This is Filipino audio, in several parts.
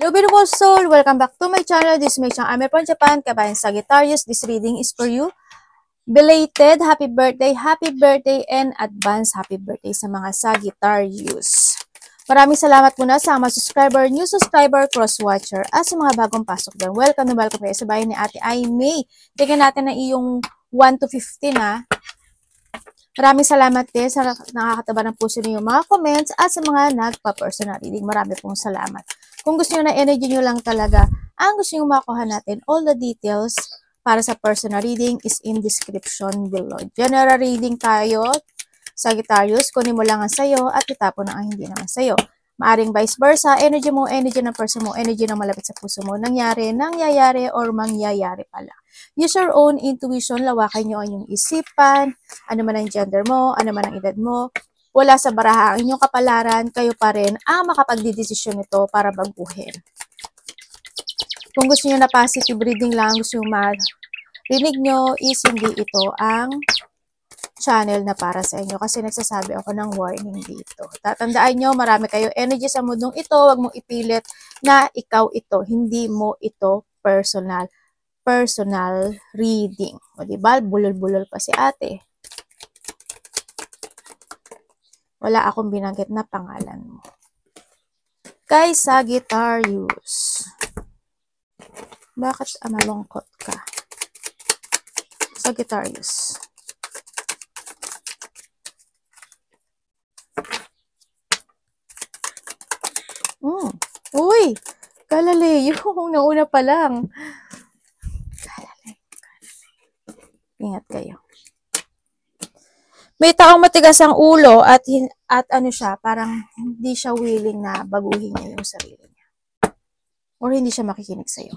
Hello beautiful soul! Welcome back to my channel. This is Mei Chang. I'm from Japan. Kabayan Sagittarius. This reading is for you. Belated happy birthday, and advance happy birthday sa mga Sagittarius. Maraming salamat muna sa mga subscriber, new subscriber, cross-watcher, at sa mga bagong pasok doon. Welcome na welcome kayo sa bahay ni Ate Ai May. Tingnan natin na iyong 1 to 15 ha. Maraming salamat din sa nakakataba ng puso niyo mga comments at sa mga nagpa-personal reading. Marami pong salamat. Kung gusto niyo na energy niyo lang talaga, ang gusto niyo makuha natin, all the details para sa personal reading is in description below. General reading tayo, Sagittarius, kunin mo lang ang sayo at itapon ang hindi naman sayo. Maaring vice versa, energy mo, energy ng person mo, energy ng malapit sa puso mo, nangyayari, or mangyayari pala. Use your own intuition, lawakan nyo ang inyong isipan, ano man ang gender mo, ano man ang edad mo, wala sa baraha ang inyong kapalaran, kayo pa rin ang makapagdidesisyon nito para baguhin. Kung gusto nyo na positive reading lang, gusto nyo marinig nyo, is hindi ito ang channel na para sa inyo kasi nagsasabi ako ng warning dito. Tatandaan nyo, marami kayo energy sa mundong ito, wag mong ipilit na ikaw ito, hindi mo ito personal reading. O diba, bulol-bulol pa si ate. Wala akong binanggit na pangalan mo. Kay Sagittarius. Bakit malungkot ka? Sagittarius. Uy! Galileo, nauna pa lang. Ingat kayo. May taong matigas ang ulo at ano siya, parang hindi siya willing na baguhin niya yung sarili niya. Or hindi siya makikinig sa'yo.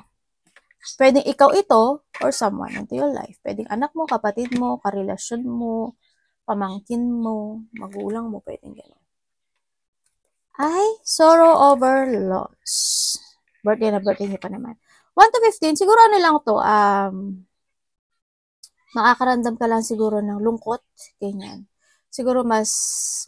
Pwedeng ikaw ito or someone into your life. Pwedeng anak mo, kapatid mo, karelasyon mo, pamangkin mo, magulang mo, pwedeng gano'n. Ay, sorrow over loss. Birthday na birthday niyo pa naman. 1 to 15, siguro ano lang to, makakaramdam ka lang siguro ng lungkot, ganyan. Siguro mas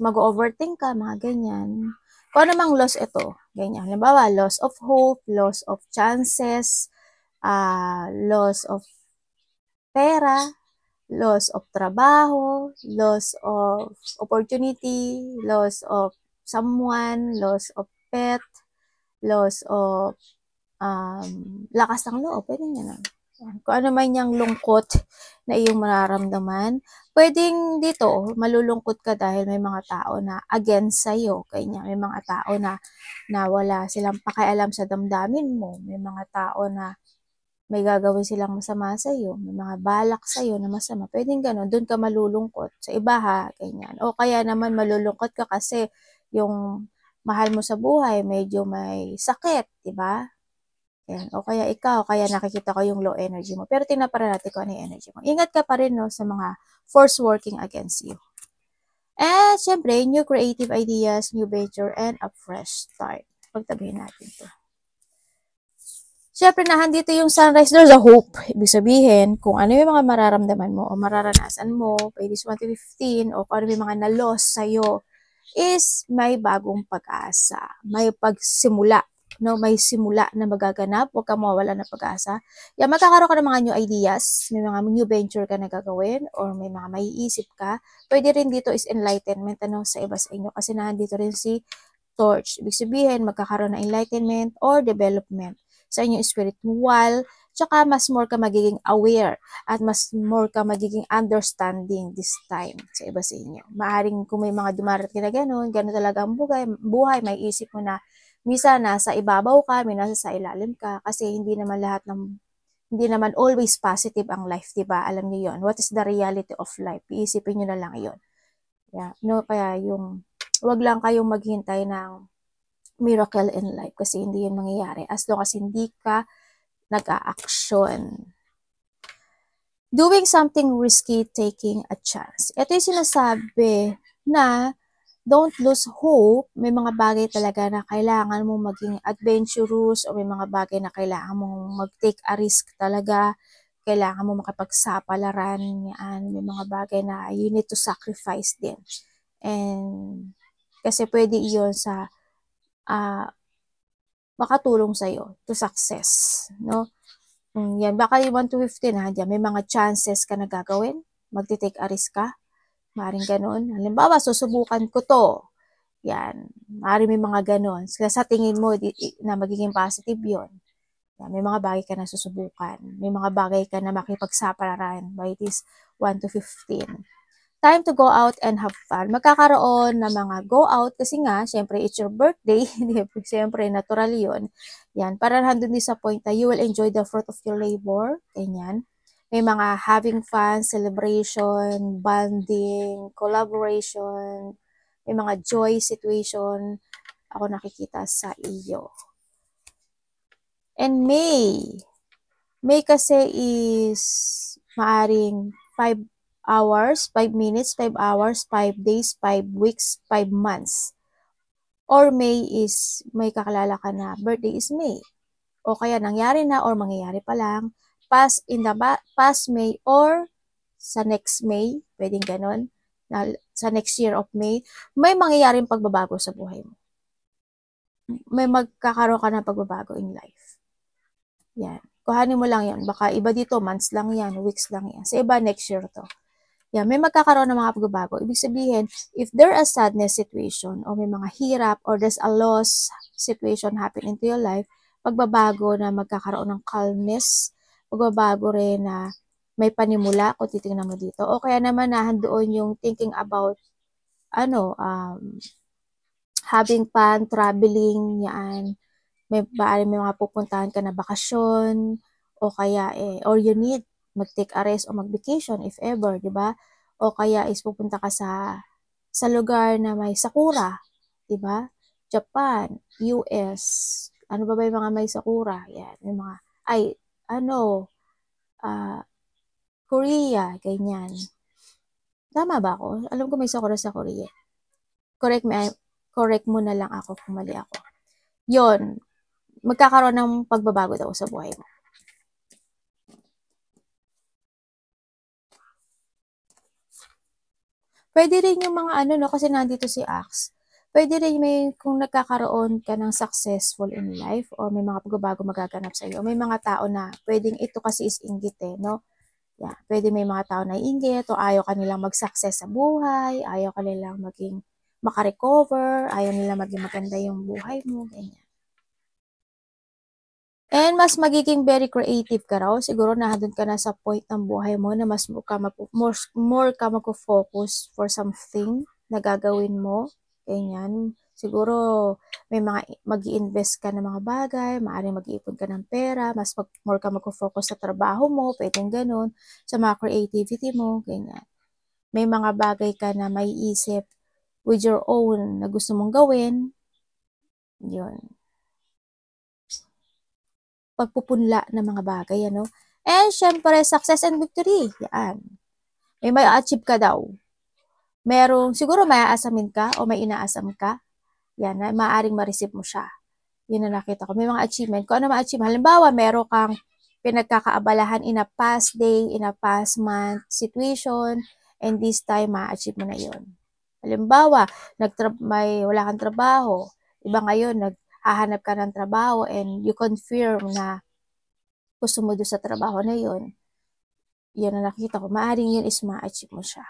mag-overthink ka, mga ganyan. Kung ano mang loss ito, ganyan. Halimbawa, loss of hope, loss of chances, loss of pera, loss of trabaho, loss of opportunity, loss of someone, loss of pet, loss of lakas ng loob, pwede nyo lang. Kung ano man yung lungkot na iyong mararamdaman, pwedeng dito, malulungkot ka dahil may mga tao na against sa'yo. Kanya, may mga tao na wala silang pakialam sa damdamin mo. May mga tao na may gagawin silang masama sa'yo. May mga balak sa'yo na masama. Pwedeng gano'n, doon ka malulungkot. Sa iba ha, ganyan. O kaya naman malulungkot ka kasi yung mahal mo sa buhay, medyo may sakit, diba? Ayan. O kaya ikaw, kaya nakikita ko yung low energy mo. Pero tingnan pa rin natin kung ano yung energy mo. Ingat ka pa rin no, sa mga force working against you. And syempre, new creative ideas, new venture, and a fresh start. Pagtabihin natin to. Syempre, nahandito yung sunrise, there's a hope. Ibig sabihin, kung ano yung mga mararamdaman mo o mararanasan mo, by this 1 to 15, o kung ano yung mga na-loss sa'yo, is may bagong pag-asa. May pagsimula. No, may simula na magaganap, huwag kang mawawala ng pag-asa. Yan, magkakaroon ka ng mga new ideas, may mga new venture ka na gagawin, or may mga maiisip ka. Pwede rin dito is enlightenment, ano, sa iba sa inyo, kasi nandito rin si Torch. Ibig sabihin, magkakaroon ng enlightenment or development sa inyong spiritual, tsaka mas more ka magiging aware, at mas more ka magiging understanding this time sa iba sa inyo. Maaring kung may mga dumarating na gano'n talaga ang buhay, may isip mo na minsan nasa ibabaw ka, minsan sa ilalim ka, kasi hindi naman always positive ang life, diba? Alam niyo yon. What is the reality of life? Iisipin niyo na lang yon. Yeah, no, kaya wag lang kayong maghintay ng miracle in life kasi hindi yun mangyayari as long as hindi ka nag-a-action. Doing something risky, taking a chance. Ito yung sinasabi na don't lose hope. May mga bagay talaga na kailangan mong maging adventurous, o may mga bagay na kailangan mong mag-take a risk talaga. Kailangan mo makipagsapalaran yan. May mga bagay na you need to sacrifice din. And kasi pwede iyon sa makatulong sa'yo to success, no? Yan, baka yung 1 to 15 ha, dyan, may mga chances ka na gagawin, magti-take a risk ka, maaaring ganun. Halimbawa, susubukan ko to, yan, maaaring may mga ganun. Sa tingin mo na magiging positive yon. Yan, may mga bagay ka na susubukan, may mga bagay ka na makipagsapalaran by this 1 to 15. Time to go out and have fun. Magkakaroon ng mga go out kasi nga, syempre, it's your birthday. Syempre, natural yun. Yan, para nandun din sa point na you will enjoy the fruit of your labor. Ganyan. May mga having fun, celebration, bonding, collaboration, may mga joy situation ako nakikita sa iyo. And May kasi is maaring 5 hours, 5 minutes, 5 hours, 5 days, 5 weeks, 5 months. Or May is, may kakilala ka na, birthday is May. O kaya nangyari na or mangyayari pa lang, past May or sa next May, pwedeng ganon, sa next year of May, may mangyayaring pagbabago sa buhay mo. May magkakaroon ka ng pagbabago in life. Yan. Kuhanin mo lang yan. Baka iba dito, months lang yan, weeks lang yan. Sa iba, next year to. Yan, may magkakaroon ng mga pagbabago. Ibig sabihin, if there is a sadness situation o may mga hirap or there's a loss situation happen into your life, pagbabago na magkakaroon ng calmness, pagbabago rin na may panimula kung titingnan mo dito. O kaya naman doon yung thinking about having fun, traveling, yan. May mga pupuntahan ka na bakasyon o kaya or you need mag-take a rest o mag-vacation if ever, di ba? O kaya is pupunta ka sa lugar na may sakura, di ba? Japan, US, ano ba yung mga may sakura? Yan, may mga, Korea, ganyan. Tama ba ako? Alam ko may sakura sa Korea. Correct mo na lang ako kung mali ako. Yon, magkakaroon ng pagbabago daw sa buhay mo. Pwede rin yung mga kasi nandito si Axe. Pwede rin kung nagkakaroon ka ng successful in life or may mga pagbabago magaganap sa iyo. May mga tao na pwedeng ito kasi is inggit no? Yeah, pwede may mga tao na inggit o ayaw kanilang mag-success sa buhay, ayaw kanilang maging makarecover, ayaw nila maging maganda yung buhay mo, ganyan. And mas magiging very creative ka raw. Siguro nandun ka na sa point ng buhay mo na mas more ka mag-focus for something na gagawin mo. Ganyan. Siguro may mga mag-i-invest ka ng mga bagay, maaaring mag-iipon ka ng pera, mas more ka mag-focus sa trabaho mo, pwedeng ganun, sa mga creativity mo, ganyan. May mga bagay ka na may isip with your own na gusto mong gawin. Yun. Pagpupunla ng mga bagay, And syempre, success and victory. Yan. May achieve ka daw. Siguro may aasamin ka o may inaasam ka. Yan, na maaaring ma-receive mo siya. Yun na nakita ko. May mga achievement. Kung ano ma-achieve. Halimbawa, meron kang pinagkakaabalahan in a past day, in a past month situation, and this time, ma-achieve mo na yun. Halimbawa, wala kang trabaho. Iba ngayon, hahanap ka ng trabaho and you confirm na gusto mo doon sa trabaho na yun. Yan na nakita ko. Maaring yun is ma-achieve mo siya.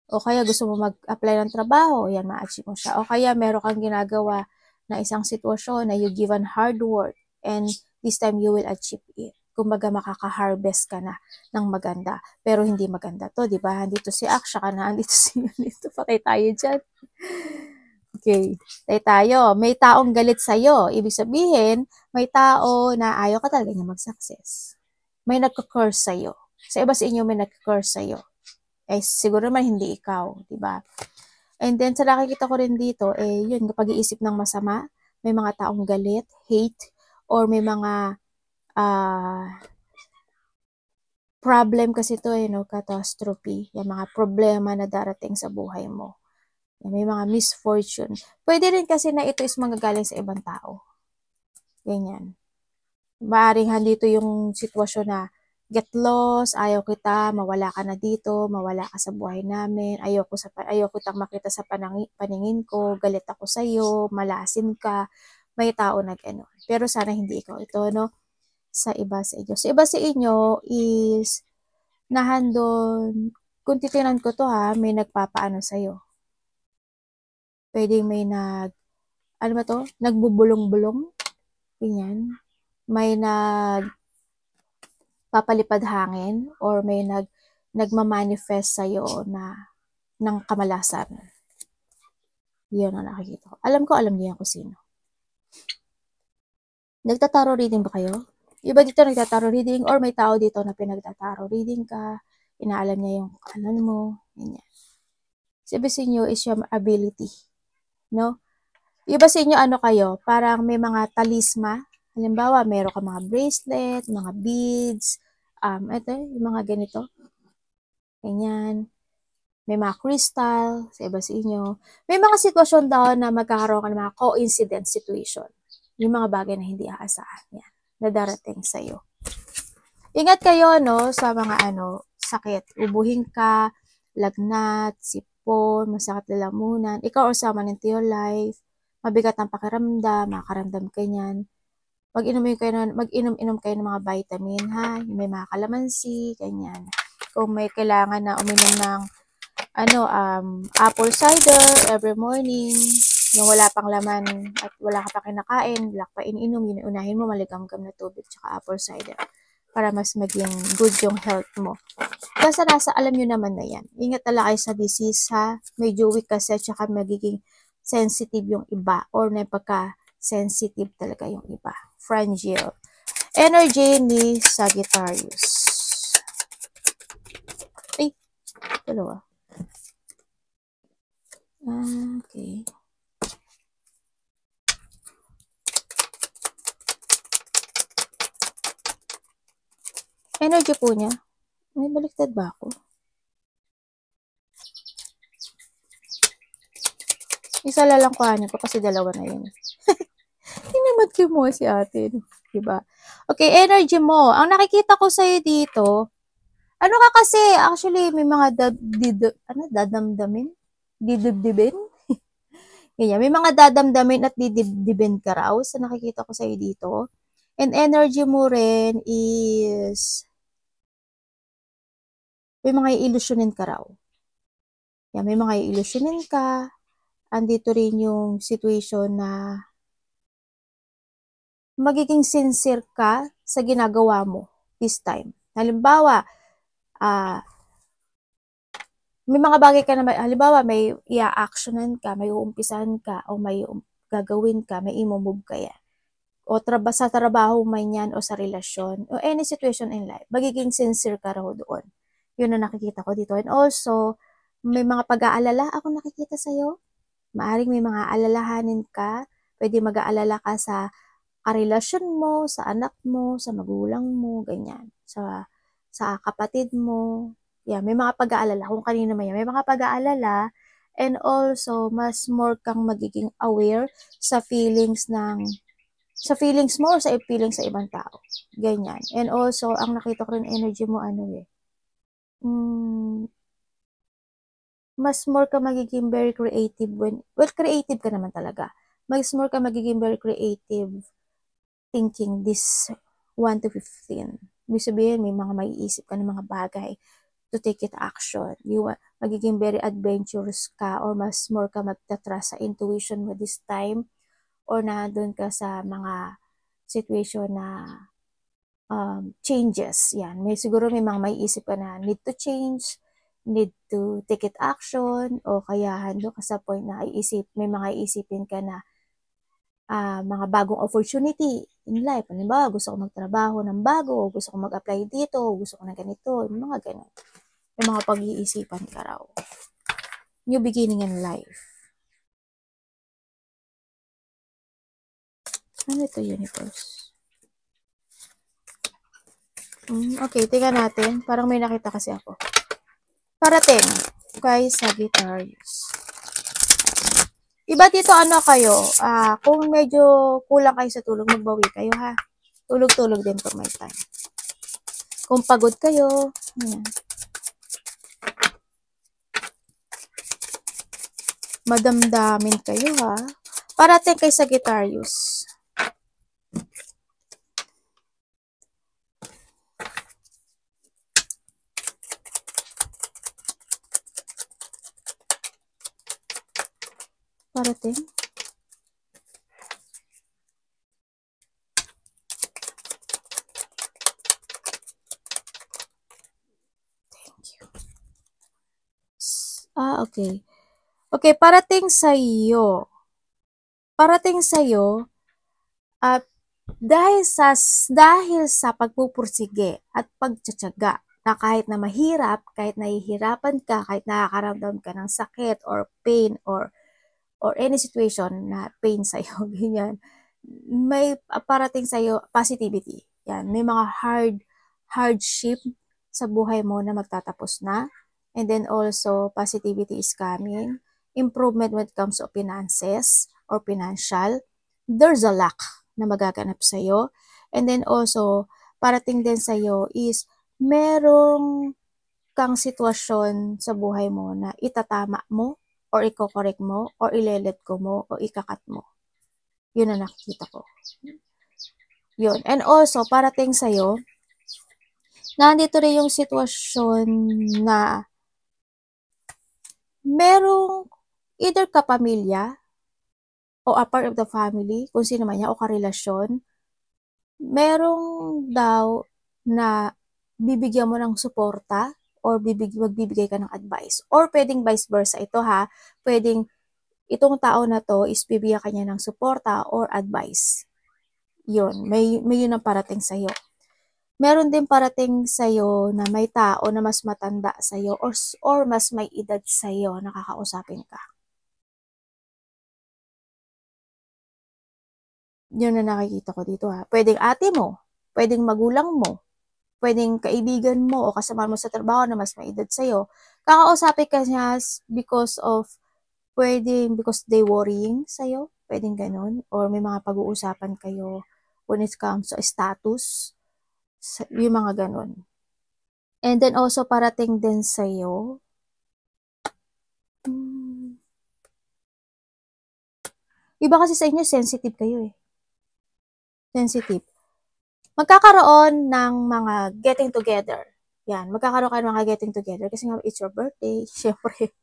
O kaya gusto mo mag-apply ng trabaho, yan ma-achieve mo siya. O kaya meron kang ginagawa na isang sitwasyon na you given hard work and this time you will achieve it. Kumbaga makaka-harvest ka na ng maganda. Pero hindi maganda to, di ba? Andito si Aksha ka na, andito si Nito. Patay tayo dyan. Okay, tayo. May taong galit sa'yo. Ibig sabihin, may tao na ayaw ka talaga niya mag-success. May nagka-curse sa'yo. Sa iba sa inyo may nagka-curse sa'yo. Siguro naman hindi ikaw, di ba? And then, sa nakikita ko rin dito, yun, pag-iisip ng masama, may mga taong galit, hate, or may mga problem kasi to, catastrophe. Yung mga problema na darating sa buhay mo. May mga misfortune. Pwede rin kasi na ito is manggagaling sa ibang tao. Ganyan. Maaring handito yung sitwasyon na get lost, ayaw kita, mawala ka na dito, mawala ka sa buhay namin, ayaw kitang makita sa paningin ko, galit ako sa iyo, malasin ka. may tao na gano'n. Pero sana hindi ikaw ito, no? Sa iba sa inyo. Sa iba sa inyo is nahandon, kung titinan ko to ha, may nagpapaano sa'yo. Pwedeng may ano ba to? Nagbubulong-bulong. Ganyan. May papalipad hangin or may nagmamanifest sa'yo na ng kamalasan. Yun ang nakikita ko. Alam niyo yan kung sino. Nagtataro reading ba kayo? Iba dito nagtataro reading or may tao dito na pinagtataro reading ka, inaalam niya yung ano mo, ganyan. Sabi sa inyo is yung ability, no? Iba sa inyo ano kayo, parang may mga talisma. Halimbawa, meron ka mga bracelet, mga beads, ito, yung mga ganito. Ganyan. May mga crystal, sa iba sa inyo. May mga sitwasyon daw na magkakaroon ka ng mga coincidence situation. Yung mga bagay na hindi aasahan yan, na darating sa'yo. Ingat kayo, no, sa mga sakit. Ubuhin ka, lagnat, sipon, masakit lalamunan, ikaw or someone into your life, mabigat ang pakiramdam, makaramdam ka niyan. Mag-inom-inom kayo ng mga vitamin, ha? May mga kalamansi, ganyan. Kung may kailangan na uminom ng apple cider every morning, yung wala pang laman at wala ka pa kinakain, wala ka pa iniinom, yun unahin mo, maligam-gam na tubig tsaka apple cider para mas maging good yung health mo. Basta alam nyo naman na yan. Ingat talaga kayo sa disease, ha? Medyo weak kasi tsaka magiging sensitive yung iba or may pagka-sensitive talaga yung iba. Fragile. Energy ni Sagittarius. Ay, dalawa. Okay. Energy po niya. May baliktad ba ako? Isa lang kuhanin ko kasi dalawa na yun. Hinamad ko mo si ate. Diba? Okay, energy mo. Ang nakikita ko sa'yo dito, ano ka kasi, actually, may mga dadamdamin? Didibdibin? Ganyan. May mga dadamdamin at didibdibin ka raw sa nakikita ko sa'yo dito. And energy mo rin is may mga iilusyonin ka raw. Yan, may mga iilusyonin ka. Andito rin yung situation na magiging sincere ka sa ginagawa mo this time. Halimbawa, may mga bagay ka na, halimbawa, may i-actionan ka, may uumpisahan ka, o may gagawin ka, may imomove ka yan. O sa trabaho man yan, o sa relasyon, o any situation in life, magiging sincere ka raw doon. Yun ang nakikita ko dito. And also, may mga pag-aalala ako nakikita sa'yo. Maaring may mga alalahanin ka, pwede mag-aalala ka sa karelasyon mo, sa anak mo, sa magulang mo, ganyan. Sa kapatid mo. Yeah, may mga pag-aalala. Kung kanino man yan, may mga pag-aalala. And also, mas more kang magiging aware sa feelings mo or sa feelings sa ibang tao. Ganyan. And also, ang nakita ko rin energy mo, mas more ka magiging very creative creative ka naman talaga. Mas more ka magiging very creative thinking this 1 to 15. Ibig sabihin, may mga maiisip ka ng mga bagay to take it action. Magiging very adventurous ka or mas more ka magtatrust sa intuition mo this time or nandun ka sa mga situation na changes. Yan. Siguro may mga maiisip ka na need to change, need to take it action, o kaya hando ka sa point na may mga iisipin ka na mga bagong opportunity in life. Halimbawa, gusto ko magtrabaho ng bago, gusto ko mag-apply dito, gusto ko na ganito, mga ganun. May mga pag-iisipan ka raw. New beginning in life. Ano ito, universe? Okay, tingnan natin. Parang may nakita kasi ako. Parating kay Sagittarius. Iba dito kayo, kung medyo kulang kayo sa tulog, magbawi kayo, ha. Tulog-tulog din for my time. Kung pagod kayo, ayan. Madamdamin kayo, ha. Parating kay Sagittarius. Parating. Okay. Okay, parating sa iyo. Parating sa iyo at dahil sa pagpupursige at pagtsatsaga na kahit na mahirap, kahit nahihirapan ka, kahit nakakaramdam ka ng sakit or pain or any situation na pain sa iyo, ganyan, may parating sa iyo positivity. Yan, may mga hardship sa buhay mo na magtatapos na. And then also, positivity is coming. Improvement when it comes to finances or financial. There's a lack na magaganap sa iyo. And then also, parating din sa iyo is merong kang sitwasyon sa buhay mo na itatama mo or iko-correct mo or ilelet ko mo o ikakat mo. Yun ang nakikita ko. Yun. And also, parating sa iyo, nandito rin yung sitwasyon na merong either kapamilya o a part of the family, kung sino man niya, o karelasyon, merong daw na bibigyan mo ng suporta or magbibigay ka ng advice. Or pwedeng vice versa ito ha, pwedeng itong tao na to is bibigyan ka niya ng suporta or advice. Yun, may yun ang parating sa'yo. Meron din parating sa'yo na may tao na mas matanda sa'yo or mas may edad sa'yo na kakausapin ka. Yun na nakikita ko dito ha. Pwedeng ate mo, pwedeng magulang mo, pwedeng kaibigan mo o kasama mo sa trabaho na mas may edad sa'yo. Kakausapin ka niya because they worrying sa'yo, pwedeng ganun, or may mga pag-uusapan kayo when it comes to status, yung mga ganun. And then also parating din sa'yo, iba kasi sa inyo, sensitive kayo eh. Sensitive. Magkakaroon ng mga getting together. Yan, magkakaroon kayo ng mga getting together kasi nga it's your birthday, syempre.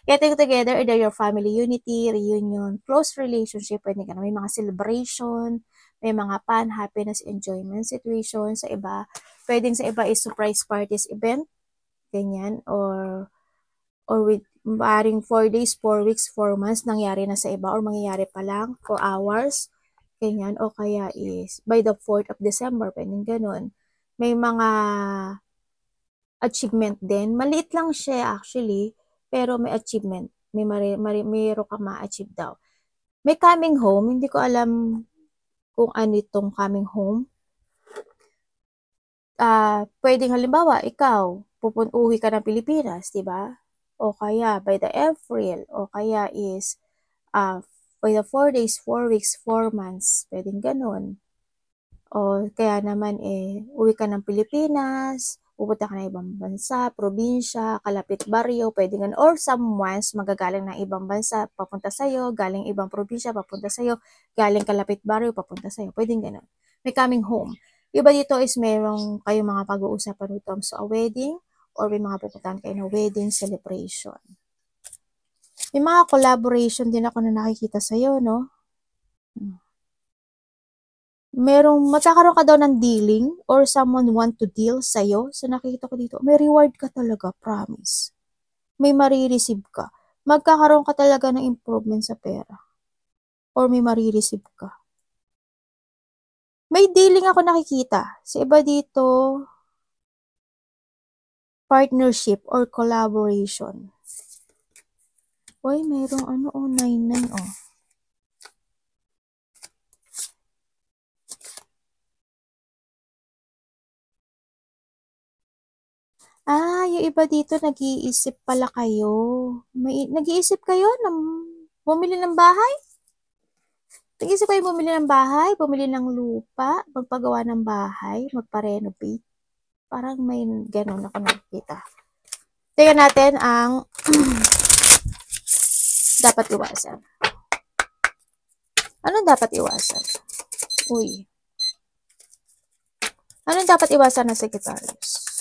Getting together, either your family unity, reunion, close relationship, pwede ka na may mga celebration, may mga fun, happiness, enjoyment situation sa iba. Pwedeng sa iba is surprise parties event, ganyan, or with maaaring 4 days, 4 weeks, 4 months, nangyari na sa iba or mangyayari pa lang, 4 hours, ganyan, o kaya is by the 4th of December, pwedeng ganun. May mga achievement din. Maliit lang siya actually, pero may achievement. Mayroon kang ma-achieve daw. May coming home, hindi ko alam kung ano itong coming home. Pwedeng halimbawa, ikaw, uwi ka ng Pilipinas, di ba? O kaya by the April, o kaya is by the 4 days, 4 weeks, 4 months, pwedeng ganun. O kaya naman uwi ka ng Pilipinas, pupunta ka ng ibang bansa, probinsya, kalapit baryo, pwedeng ganun. Or someone's magagaling ng ibang bansa, papunta sa'yo, galing ibang probinsya, papunta sa'yo, galing kalapit baryo, papunta sa'yo, pwedeng ganun. May coming home. Iba dito is merong kayong mga pag-uusapan with terms a wedding or may mga pupuntahan kayo na wedding celebration. May mga collaboration din ako na nakikita sa'yo, no? Magkakaroon ka daw ng dealing or someone want to deal sa'yo. So, nakikita ko dito, may reward ka talaga, promise. May marireceive ka. Magkakaroon ka talaga ng improvement sa pera. Or may marireceive ka. May dealing ako nakikita. Sa iba dito, partnership or collaboration. Uy, mayroong 99, yung iba dito, nag-iisip pala kayo. Nag-iisip kayo na bumili ng bahay? Nag-iisip kayo bumili ng bahay, bumili ng lupa, magpagawa ng bahay, magpa-renovate. Parang may ganun ako nakikita. Tingnan natin ang dapat iwasan. Anong dapat iwasan? Uy. Anong dapat iwasan ng Sagittarius?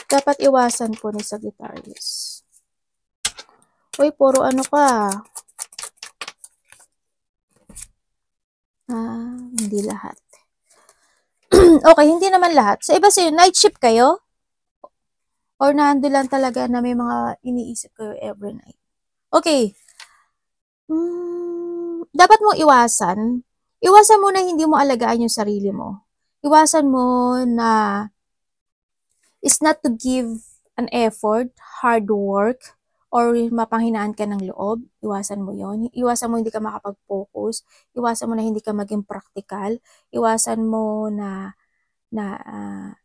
Dapat iwasan po ni Sagittarius. Uy, puro ano ka. Hindi lahat. Okay, hindi naman lahat. Sa iba sa'yo, night shift kayo? Or nando lang talaga na may mga iniisip kayo every night? Okay. Dapat mong iwasan. Iwasan mo na hindi mo alagaan yung sarili mo. Iwasan mo na is not to give an effort, hard work, or mapanghinaan ka ng loob. Iwasan mo yon. Iwasan mo hindi ka makapag-focus. Iwasan mo na hindi ka maging practical. Iwasan mo na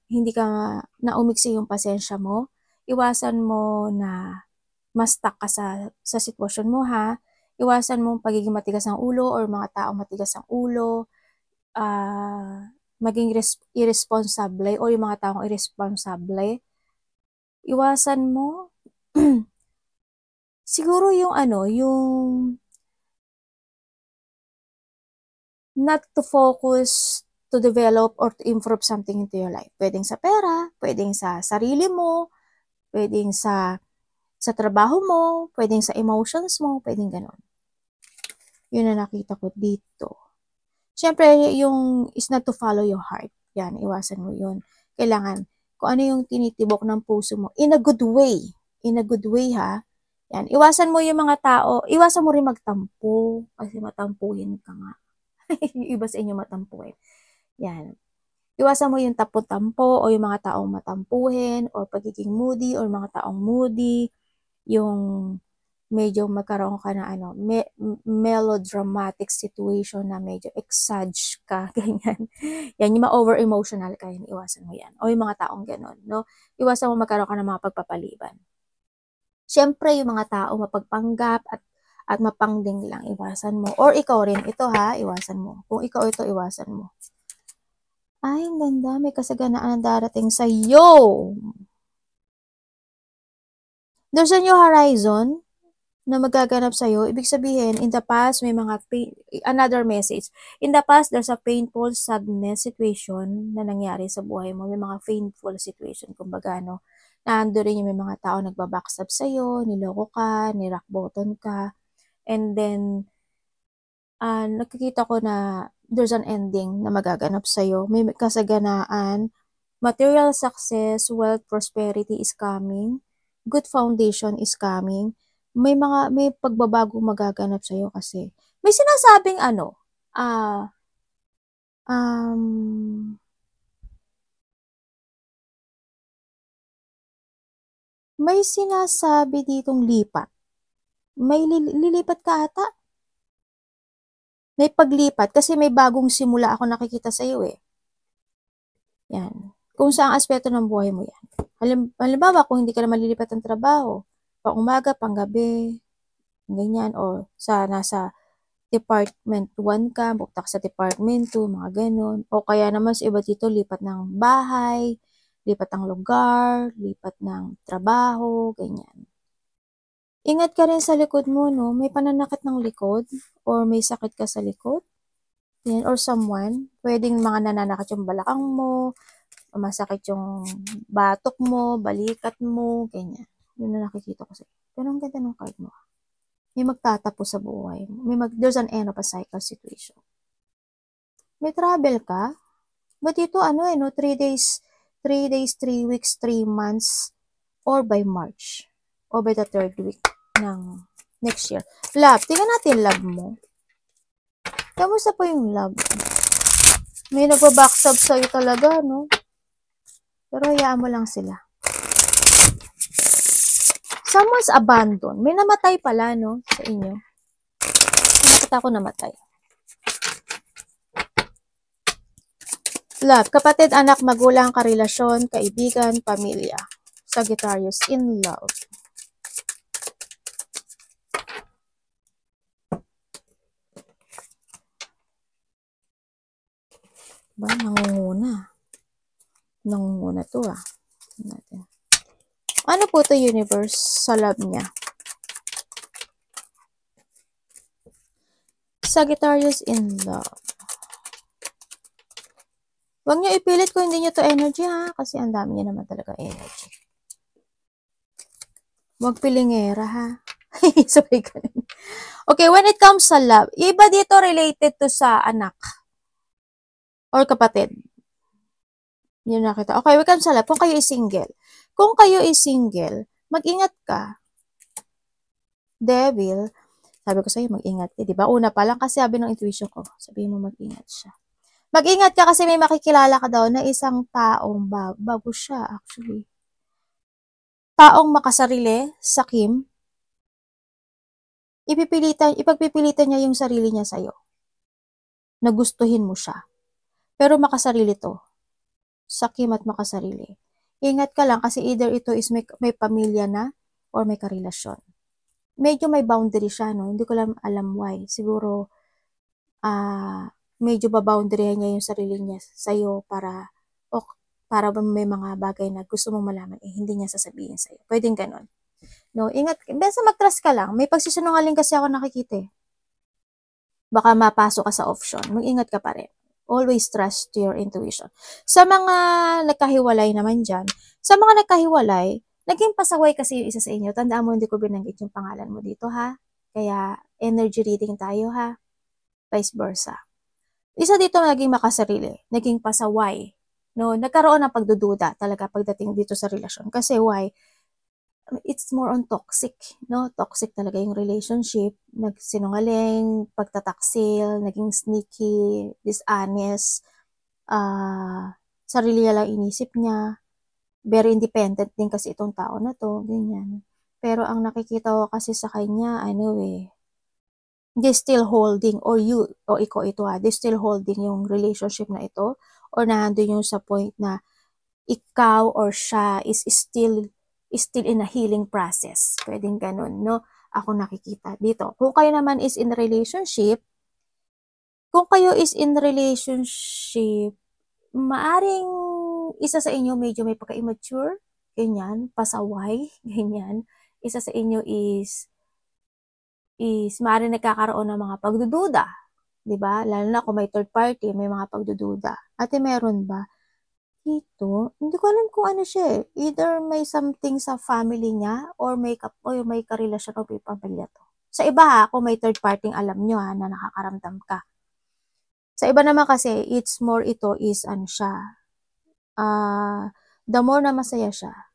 hindi ka na umiksi yung pasensya mo. Iwasan mo na ma-stuck ka sa sitwasyon mo, ha. Iwasan mo pagiging matigas ng ulo or mga taong matigas ang ulo. Maging irresponsible o yung mga taong irresponsible. Iwasan mo siguro yung yung not to focus to develop or to improve something into your life. Pwedeng sa pera, pwedeng sa sarili mo, pwedeng sa trabaho mo, pwedeng sa emotions mo, pwedeng ganon. Yun na nakita ko dito. Siyempre, yung is not to follow your heart. Yan, iwasan mo yun. Kailangan, kung ano yung tinitibok ng puso mo, in a good way. In a good way, ha. Yan, iwasan mo yung mga tao, iwasan mo rin magtampo, kasi matampuhin ka nga. Yung iba sa inyo matampuhin. Yan. Iwasan mo yung tampo-tampo o yung mga taong matampuhin or pagiging moody or mga taong moody, yung medyo magkaroon ka na melodramatic situation na medyo exage ka, ganyan. Yan, yung ma-over-emotional ka, yun, iwasan mo yan. O yung mga taong ganon, no? Iwasan mo magkaroon ka ng mga pagpapaliban. Siyempre, yung mga tao mapagpanggap at mapangding lang, iwasan mo. Or ikaw rin, ito ha, iwasan mo. Kung ikaw ito, iwasan mo. Ay, ang ganda, may kasaganaan na darating sa iyo. There's a new horizon na magaganap sa'yo. Ibig sabihin, in the past, may mga another message. In the past, there's a painful sadness situation na nangyari sa buhay mo. May mga painful situation, kumbaga, no? Nando rin yung may mga tao nagbabackstab sa'yo, niloko ka, nirock bottom ka. And then, nakikita ko na there's an ending na magaganap sa'yo. May kasaganaan, material success, wealth, prosperity is coming. Good foundation is coming. May pagbabago magaganap sa'yo kasi. May sinasabing may sinasabi ditong lipat. May lilipat ka ata. May paglipat kasi may bagong simula ako nakikita sa iyo eh. Yan. Kung saang aspeto ng buhay mo yan. Halimbawa, kung hindi ka na malilipat ng trabaho, pang umaga, pang gabi, ganyan, o nasa department 1 ka, buktak sa department 2, mga ganon. O kaya naman sa iba dito, lipat ng bahay, lipat ng lugar, lipat ng trabaho, ganyan. Ingat ka rin sa likod mo, no? May pananakit ng likod or may sakit ka sa likod. Yan, or someone, pwedeng mga nananakit yung balakang mo, masakit yung batok mo, balikat mo, ganyan. Yun na nakikita ko sa'yo. Pero ang ganda ng card mo. May magtatapos sa buhay mo. There's an end of a cycle situation. May travel ka? But ito 3 days, 3 weeks, 3 months, or by March, or by the 3rd week ng next year. Love, tingnan natin love mo. Kamusta po yung love? May nagbabackstab sa'yo talaga, no? Pero hayaan mo lang sila. Someone's abandoned. May namatay pala, no? Sa inyo. Bakit ako namatay? Love, kapatid, anak, magulang, karelasyon, kaibigan, pamilya. Sagittarius, in love. Ba, nangunguna. Nangunguna to ah. Ano po to universe sa love niya? Sagittarius in love. Huwag niyo ipilit kung hindi niyo to energy ha. Kasi ang dami niya naman talaga energy. Huwag pilingera ha. Sabay ka rin. Okay, when it comes sa love, iba dito related to sa anak. Or kapatid. Yun nakita. Okay, we come sa love. Kung kayo is single. Kung kayo is single, mag-ingat ka. Devil. Sabi ko sa'yo, mag-ingat ka. Diba? Una pa lang kasi sabi ng intuition ko, sabihin mo mag-ingat siya. Mag-ingat ka kasi may makikilala ka daw na isang taong bago siya actually. Taong makasarili, sakim, ipagpipilitan niya yung sarili niya sa'yo. Nagustuhin mo siya. Pero makasarili to. Sakim at makasarili. Ingat ka lang kasi either ito is may pamilya na or may karelasyon. Medyo may boundary siya, no? Hindi ko lang alam why. Siguro, medyo ba-boundary niya yung sarili niya sa'yo para may mga bagay na gusto mong malaman, hindi niya sasabihin sa'yo. Pwedeng ganon. No, ingat. Basta mag-trust ka lang. May pagsisinungaling kasi ako nakikita eh. Baka mapasok ka sa option. Mag-ingat ka pa rin. Always trust your intuition. Sa mga nagkahiwalay naman dyan, naging pasaway kasi yung isa sa inyo. Tandaan mo, hindi ko binanggit yung pangalan mo dito ha. Kaya energy reading tayo ha. Vice versa. Isa dito naging makasarili, naging pasaway. No, nagkaroon ng pagdududa talaga pagdating dito sa relasyon. Kasi why? It's more on toxic, no? Toxic talaga yung relationship. Nagsinungaling, pagtataksil, naging sneaky, dishonest, sarili niya lang inisip niya. Very independent din kasi itong tao na to, ganyan. Pero ang nakikita ko kasi sa kanya, they still holding, or ikaw they still holding yung relationship na ito, or nandun yung sa point na ikaw or siya is still in a healing process. Pwedeng ganun, no? Ako nakikita dito. Kung kayo naman is in relationship, maaring isa sa inyo medyo may pagka-immature, ganyan, pasaway, ganyan. Isa sa inyo is maaaring nagkakaroon ng mga pagdududa. Diba? Lalo na kung may third party, may mga pagdududa. Ate, meron ba? Dito, hindi ko alam kung ano siya eh. Either may something sa family niya or may karelasyon o may pamilya to. Sa iba ha, kung may third party, alam nyo ha, na nakakaramdam ka. Sa iba naman kasi, ito is ano siya. The more na masaya siya,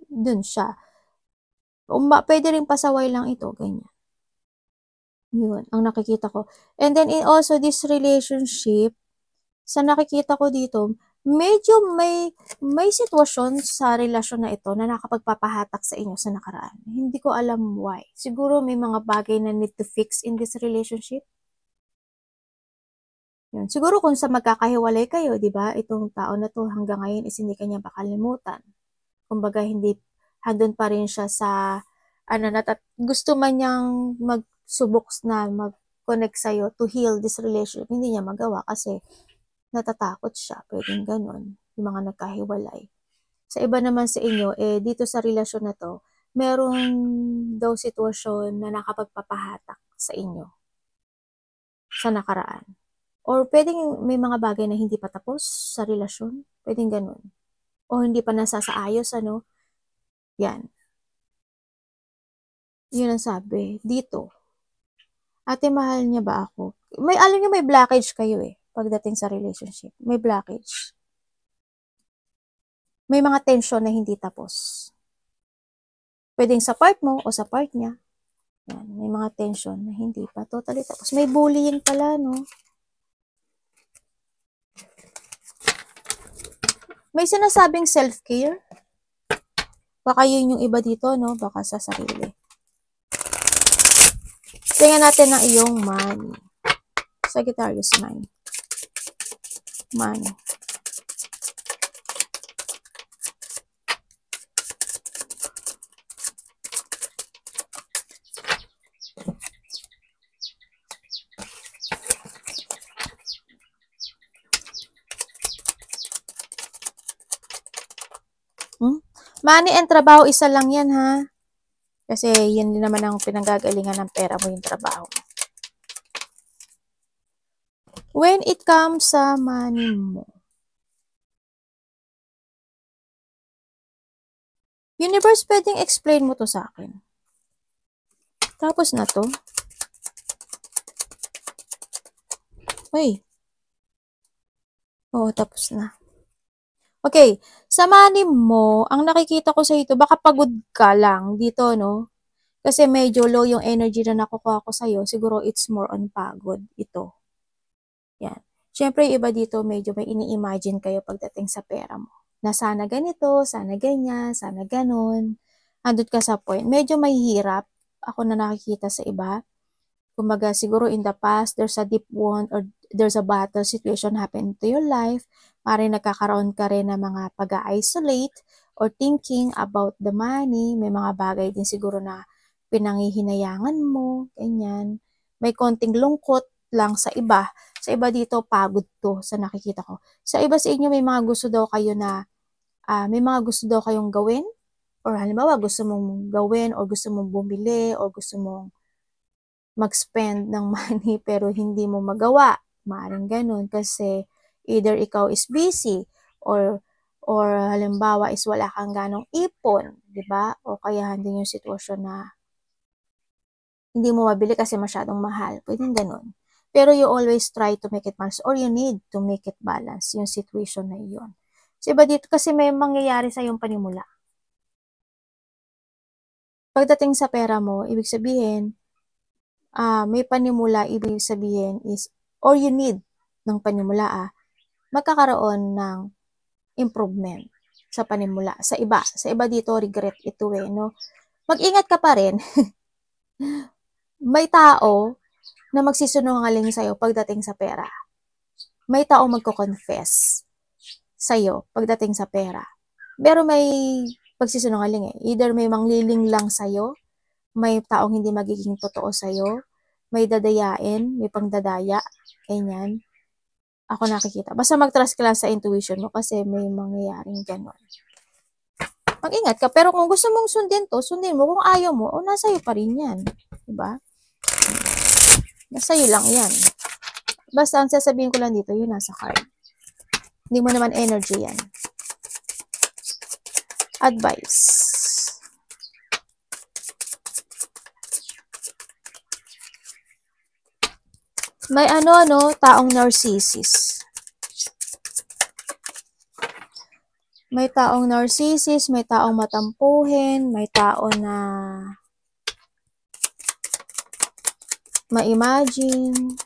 dun siya. Pwede rin pasaway lang ito, ganyan. Yun, ang nakikita ko. And then, also, this relationship, sa nakikita ko dito, medyo may sitwasyon sa relasyon na ito na nakapagpapahatak sa inyo sa nakaraan. Hindi ko alam why. Siguro may mga bagay na need to fix in this relationship. Yun. Siguro kung sa magkakahiwalay kayo, di ba, itong tao na to hanggang ngayon is hindi kanya makalimutan. Kumbaga, hindi, handun pa rin siya sa, gusto man niyang magsubok na mag-connect sa'yo to heal this relationship. Hindi niya magawa kasi natatakot siya, pwedeng ganun, yung mga nagkahiwalay. Sa iba naman sa inyo, dito sa relasyon na to, meron daw sitwasyon na nakapagpapahatak sa inyo sa nakaraan. Or pwedeng may mga bagay na hindi pa tapos sa relasyon, pwedeng ganun. O hindi pa nasasaayos, yan. Yun ang sabi, dito. Ate, mahal niya ba ako? Alam niyo, may blockage kayo pagdating sa relationship. May blockage. May mga tension na hindi tapos. Pwedeng sa part mo o sa part niya. Yan, may mga tension na hindi pa totally tapos. May bullying pala, no? May sinasabing self-care. Baka yun yung iba dito, no? Baka sa sarili. Tingnan natin ang iyong money. Sagittarius money. Money. Money and trabaho, isa lang yan ha. Kasi yan din naman ang pinanggagalingan ng pera mo, yung trabaho mo. When it comes sa money mo, universe, pwedeng explain mo to sa akin. Tapos na to. Uy. Oo, tapos na. Okay, sa money mo, ang nakikita ko sa ito, baka pagod ka lang dito, no? Kasi medyo low yung energy na nakukuha ko sa'yo. Siguro it's more on pagod ito. Yan. Siyempre, iba dito, medyo may ini-imagine kayo pagdating sa pera mo. Na sana ganito, sana ganyan, sana ganon. Andun ka sa point. Medyo may hirap ako na nakikita sa iba. Kumbaga, siguro in the past, there's a deep wound or there's a battle situation happen to your life. Maaaring nagkakaroon ka rin ng mga pag-isolate or thinking about the money. May mga bagay din siguro na pinangihinayangan mo, ganyan. May konting lungkot lang sa iba. Sa iba dito, pagod to sa nakikita ko. Sa iba sa inyo, may mga gusto daw kayo na, may mga gusto daw kayong gawin. Or halimbawa, gusto mong gawin or gusto mong bumili or gusto mong mag-spend ng money pero hindi mo magawa. Maaaring ganun kasi either ikaw is busy or halimbawa is wala kang ganong ipon, 'di ba? O kaya hindi yung sitwasyon na hindi mo mabili kasi masyadong mahal. Pwedeng ganun. Pero you always try to make it balance or you need to make it balance yung situation na iyon. So iba dito kasi may mangyayari sa yung panimula. Pagdating sa pera mo, ibig sabihin, may panimula, ibig sabihin is, or you need ng panimula, magkakaroon ng improvement sa panimula. Sa iba dito, regret ito no? Mag-ingat ka pa rin. May tao na magsisinungaling sa'yo pagdating sa pera. May tao magko-confess sa'yo pagdating sa pera. Pero may pagsisinungaling Either may mangliling lang sa'yo, may taong hindi magiging totoo sa'yo, may dadayain, may pangdadaya, ganyan. Ako nakikita. Basta mag-trust ka lang sa intuition mo kasi may mangyayaring gano'n. Mag-ingat ka. Pero kung gusto mong sundin to, sundin mo. Kung ayaw mo, nasa iyo pa rin yan. Diba? Nasa iyo lang yan. Basta ang sasabihin ko lang dito, yun nasa card. Hindi mo naman energy yan. Advice. May taong narcissist. May taong narcissist, may taong matampuhin, may tao na ma-imagine.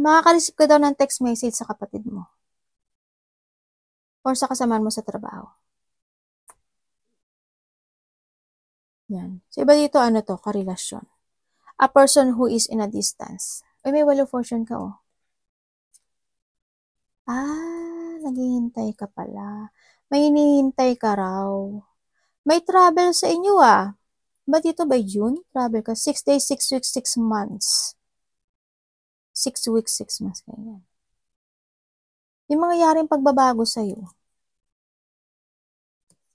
Makaka-receive ka daw ng text message sa kapatid mo. Or sa kasamaan mo sa trabaho. Yan. So, iba dito, karelasyon. A person who is in a distance. May walo fortune ka, naghihintay ka pala. May hinihintay ka raw. May travel sa inyo, Ba dito by June? Travel ka. 6 days, 6 weeks, 6 months. 6 weeks, 6 months. Ganyan. Yung mangyayaring pagbabago sa'yo.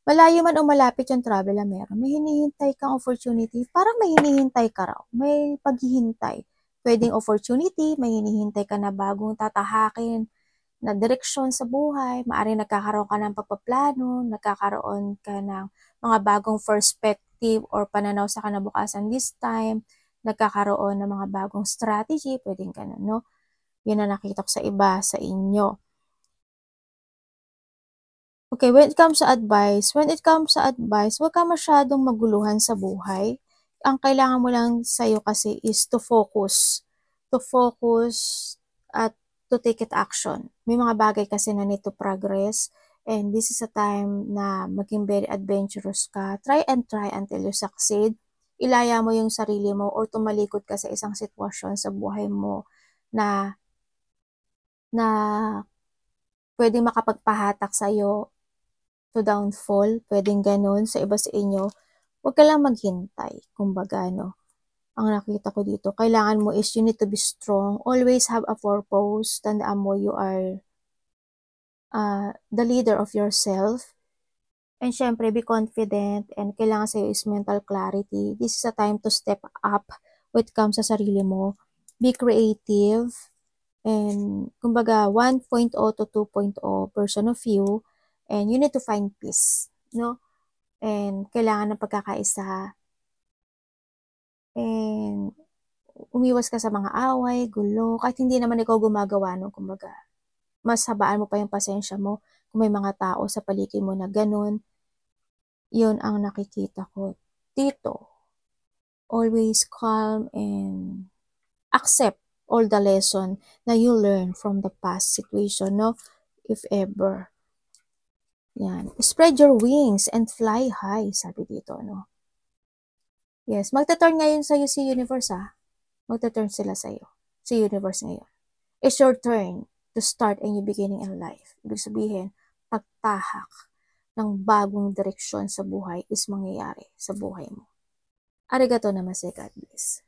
Malayo man o malapit yung travel na meron, may hinihintay kang opportunity. Parang may hinihintay ka raw. May paghihintay. Pwedeng opportunity, may hinihintay ka na bagong tatahakin na direksyon sa buhay. Maaaring nagkakaroon ka ng pagpaplano, nagkakaroon ka ng mga bagong perspective or pananaw sa kinabukasan this time. Nagkakaroon ng mga bagong strategy. Pwedeng ganun, no? Yun na nakita ko sa iba, sa inyo. Okay, when it comes sa advice, huwag ka masyadong maguluhan sa buhay. Ang kailangan mo lang sa'yo kasi is to focus. To focus at to take it action. May mga bagay kasi na need to progress and this is a time na maging very adventurous ka. Try until you succeed. Ilaya mo yung sarili mo or tumalikod ka sa isang sitwasyon sa buhay mo na pwedeng makapagpahatak sa'yo to downfall, pwedeng ganun sa iba sa inyo, huwag ka lang maghintay, kumbaga, ang nakita ko dito. Kailangan mo is you need to be strong. Always have a purpose. Tandaan mo, you are the leader of yourself. And syempre, be confident. And kailangan sa'yo is mental clarity. This is a time to step up when it comes sa sarili mo. Be creative. And kumbaga, 1.0 to 2.0 version of you. And you need to find peace. No? And kailangan ng pagkakaisa. And umiwas ka sa mga away, gulo, kahit hindi naman ikaw gumagawa no, kumbaga, mas habaan mo pa yung pasensya mo kung may mga tao sa paligid mo na ganun. Yun ang nakikita ko dito. Always calm and accept all the lesson na you learn from the past situation, no? If ever. Yan. Spread your wings and fly high, sabi dito, no? Yes, magta-turn ngayon sa'yo si universe, Magta-turn sila sa'yo. Si universe ngayon. It's your turn to start a new beginning in life. Ibig sabihin, pagtahak ng bagong direksyon sa buhay is mangyayari sa buhay mo. Arigato namaste, God bless.